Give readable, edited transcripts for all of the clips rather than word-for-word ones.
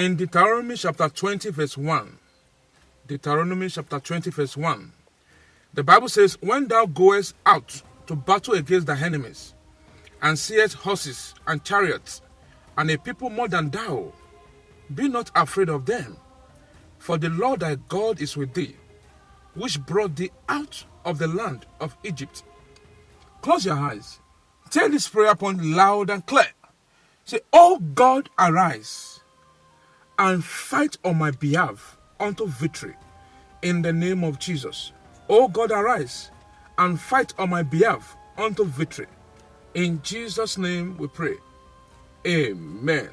In Deuteronomy chapter 20 verse 1, Deuteronomy chapter 20 verse 1, the Bible says, when thou goest out to battle against thy enemies, and seest horses and chariots, and a people more than thou, be not afraid of them, for the Lord thy God is with thee, which brought thee out of the land of Egypt. Close your eyes. Tell this prayer point loud and clear. Say, O God, arise and fight on my behalf unto victory in the name of Jesus. O God, arise and fight on my behalf unto victory. In Jesus' name we pray. Amen.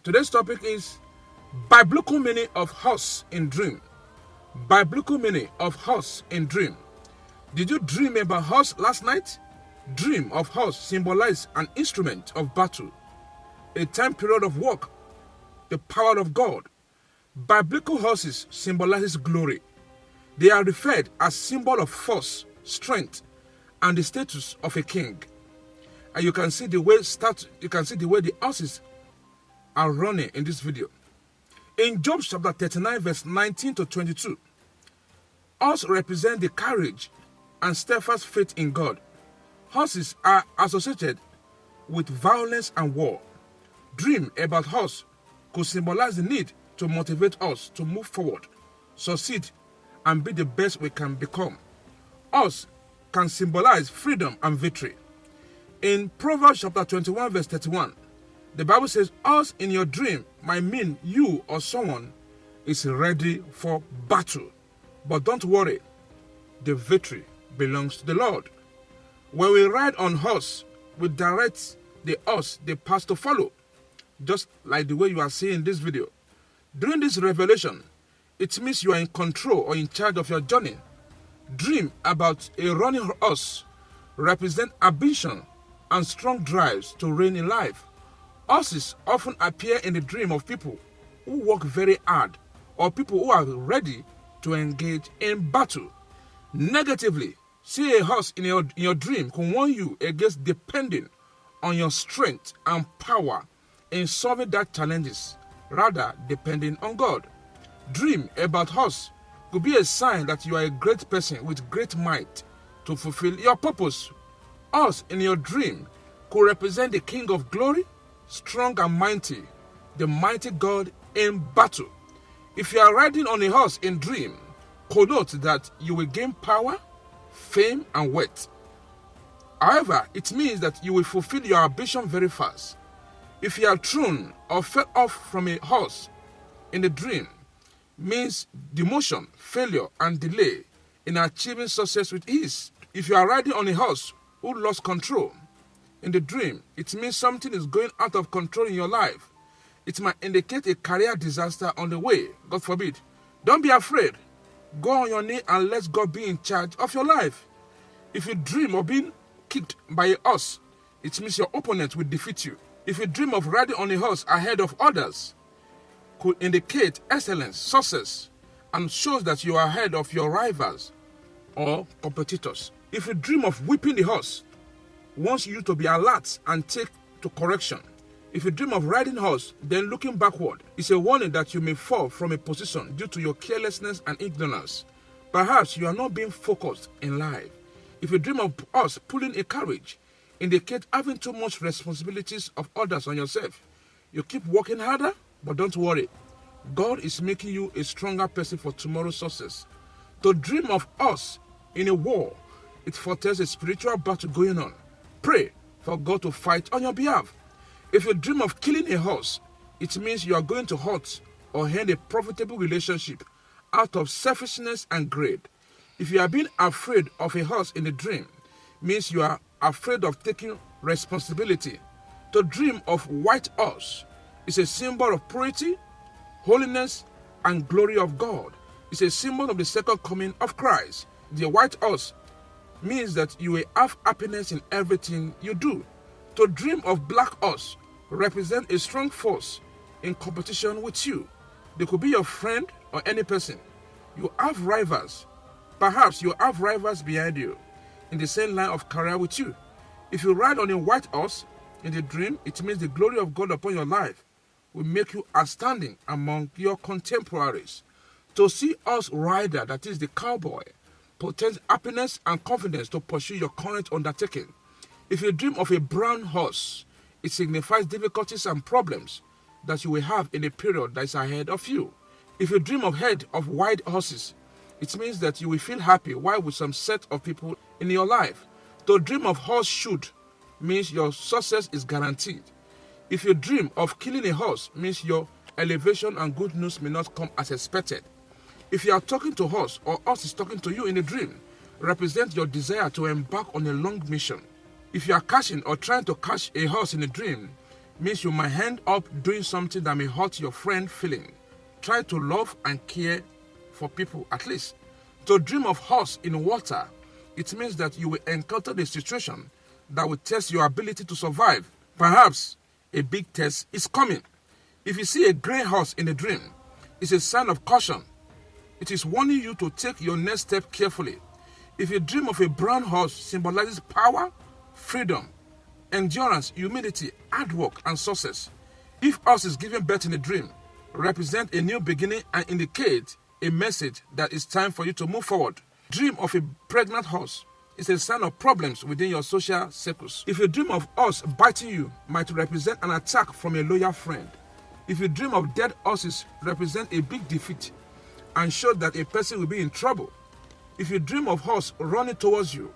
Today's topic is biblical meaning of horse in dream. Biblical meaning of horse in dream. Did you dream about horse last night? Dream of horse symbolize an instrument of battle, a time period of work, the power of God. Biblical horses symbolizes glory. They are referred as symbol of force, strength, and the status of a king. And you can see the way the horses are running in this video. In Job chapter 39 verse 19 to 22, horses represent the courage and steadfast faith in God. Horses are associated with violence and war. Dream about horse could symbolize the need to motivate us to move forward, succeed, and be the best we can become. Horse can symbolize freedom and victory. In Proverbs chapter 21 verse 31, the Bible says, horse in your dream might mean you or someone is ready for battle. But don't worry, the victory belongs to the Lord. When we ride on horse, we direct the horse the path to follow, just like the way you are seeing this video. During this revelation, it means you are in control or in charge of your journey. Dream about a running horse represent ambition and strong drives to reign in life. Horses often appear in the dream of people who work very hard or people who are ready to engage in battle. Negatively, see a horse in your dream can warn you against depending on your strength and power in solving that challenges, rather depending on God. Dream about horse could be a sign that you are a great person with great might to fulfill your purpose. Horse in your dream could represent the King of glory, strong and mighty, the mighty God in battle. If you are riding on a horse in dream, connote that you will gain power, fame, and wealth. However, it means that you will fulfill your ambition very fast. If you are thrown or fell off from a horse in the dream, means demotion, failure, and delay in achieving success with ease. If you are riding on a horse who lost control in the dream, it means something is going out of control in your life. It might indicate a career disaster on the way, God forbid. Don't be afraid. Go on your knee and let God be in charge of your life. If you dream of being kicked by a horse, it means your opponent will defeat you. If you dream of riding on a horse ahead of others, could indicate excellence, success, and shows that you are ahead of your rivals or competitors. If you dream of whipping the horse, wants you to be alert and take to correction. If you dream of riding horse, then looking backward, it's a warning that you may fall from a position due to your carelessness and ignorance. Perhaps you are not being focused in life. If you dream of us pulling a carriage, indicate having too much responsibilities of others on yourself. You keep working harder, but don't worry. God is making you a stronger person for tomorrow's success. To dream of us in a war, it foretells a spiritual battle going on. Pray for God to fight on your behalf. If you dream of killing a horse, it means you are going to hurt or end a profitable relationship out of selfishness and greed. If you are being afraid of a horse in a dream, means you are afraid of taking responsibility. To dream of white horse is a symbol of purity, holiness, and glory of God. It's a symbol of the second coming of Christ. The white horse means that you will have happiness in everything you do. To dream of black horse represent a strong force in competition with you. They could be your friend or any person. You have rivals. Perhaps you have rivals behind you in the same line of career with you. If you ride on a white horse in the dream, it means the glory of God upon your life will make you outstanding among your contemporaries. To see horse rider, that is the cowboy, portends happiness and confidence to pursue your current undertaking. If you dream of a brown horse, it signifies difficulties and problems that you will have in a period that is ahead of you. If you dream of head of white horses, it means that you will feel happy while with some set of people in your life. To dream of horseshoe means your success is guaranteed. If you dream of killing a horse, means your elevation and good news may not come as expected. If you are talking to horse or horse is talking to you in a dream, represent your desire to embark on a long mission. If you are catching or trying to catch a horse in a dream, means you might end up doing something that may hurt your friend feeling. Try to love and care for people at least. To dream of horse in water, it means that you will encounter the situation that will test your ability to survive. Perhaps a big test is coming. If you see a grey horse in a dream, it's a sign of caution. It is warning you to take your next step carefully. If you dream of a brown horse, symbolizes power, freedom, endurance, humility, hard work, and success. If horse is giving birth in a dream, represent a new beginning and indicate a message that it's time for you to move forward. Dream of a pregnant horse is a sign of problems within your social circles. If you dream of horse biting you, might represent an attack from a loyal friend. If you dream of dead horses, represent a big defeat and show that a person will be in trouble. If you dream of horse running towards you,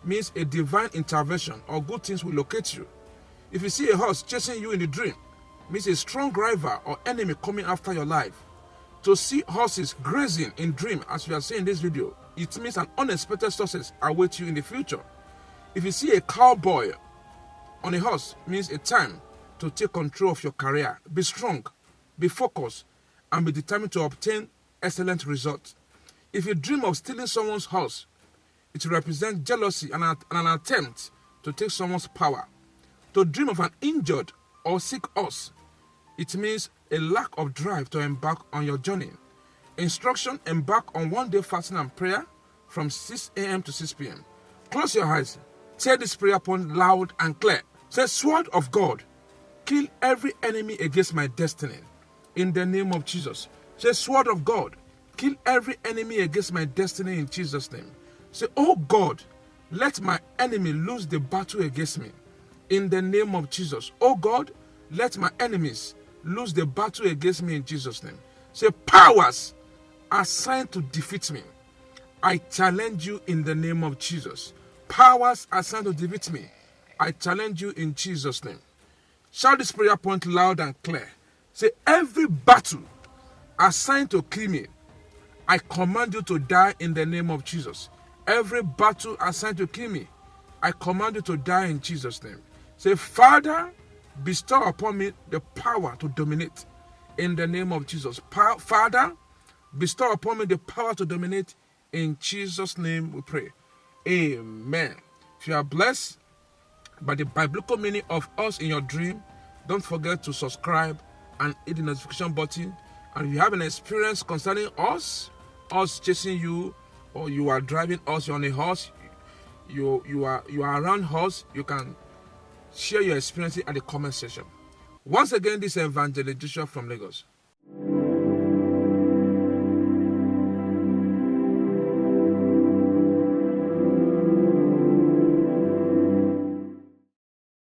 means a divine intervention or good things will locate you. If you see a horse chasing you in the dream, means a strong rival or enemy coming after your life. To see horses grazing in dream, as we are seeing in this video, it means an unexpected success awaits you in the future. If you see a cowboy on a horse, means a time to take control of your career. Be strong, be focused, and be determined to obtain excellent results. If you dream of stealing someone's horse, it represents jealousy and an attempt to take someone's power. To dream of an injured or sick horse, it means a lack of drive to embark on your journey. Instruction: embark on one-day fasting and prayer from 6 a.m. to 6 p.m. Close your eyes. Say this prayer point loud and clear. Say, sword of God, kill every enemy against my destiny. In the name of Jesus. Say, sword of God, kill every enemy against my destiny in Jesus' name. Say, oh God, let my enemy lose the battle against me. In the name of Jesus. Oh God, let my enemies lose the battle against me in Jesus' name. Say, powers assigned to defeat me, I challenge you in the name of Jesus. Powers assigned to defeat me, I challenge you in Jesus' name. Shout this prayer point loud and clear. Say, every battle assigned to kill me, I command you to die in the name of Jesus. Every battle assigned to kill me, I command you to die in Jesus' name. Say, Father, bestow upon me the power to dominate in the name of Jesus. Father, bestow upon me the power to dominate in Jesus' name we pray. Amen. If you are blessed by the biblical meaning of us in your dream, don't forget to subscribe and hit the notification button. And if you have an experience concerning us chasing you, or you are driving us, you're on a horse, you are around us, you can share your experience at the comment section. Once again, this is Evangelist Joshua from Lagos.